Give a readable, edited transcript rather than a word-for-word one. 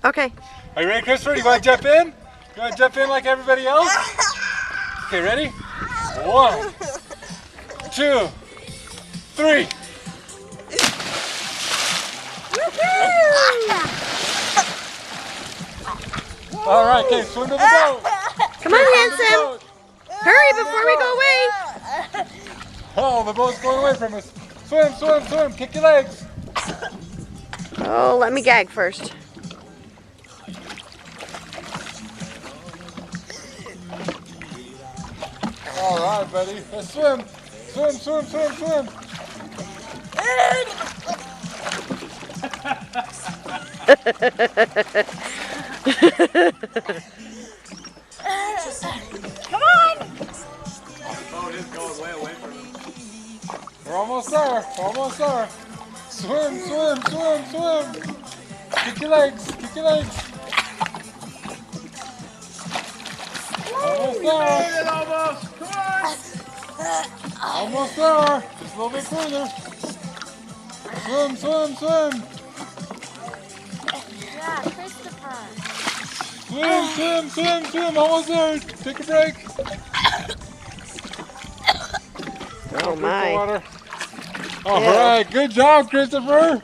Okay. Are you ready, Christopher? You want to jump in? You want to jump in like everybody else? Okay, ready? 1, 2, 3. All right, okay, swim to the boat. Come on, handsome. Hurry before we go away. Oh, the boat's going away from us. Swim, swim, swim. Kick your legs. Oh, let me gag first. All right, buddy. Let's swim. Swim, swim, swim, swim. Come on! The boat is going way away from us. We're almost there. We're almost there. Swim, swim, swim, swim. Kick your legs. Kick your legs. Almost there. Almost! Come on! Almost there. Just a little bit further. Swim, swim, swim. Yeah, Christopher. Swim, swim, swim, swim. Almost there. Take a break. Oh my. All right. Good job, Christopher.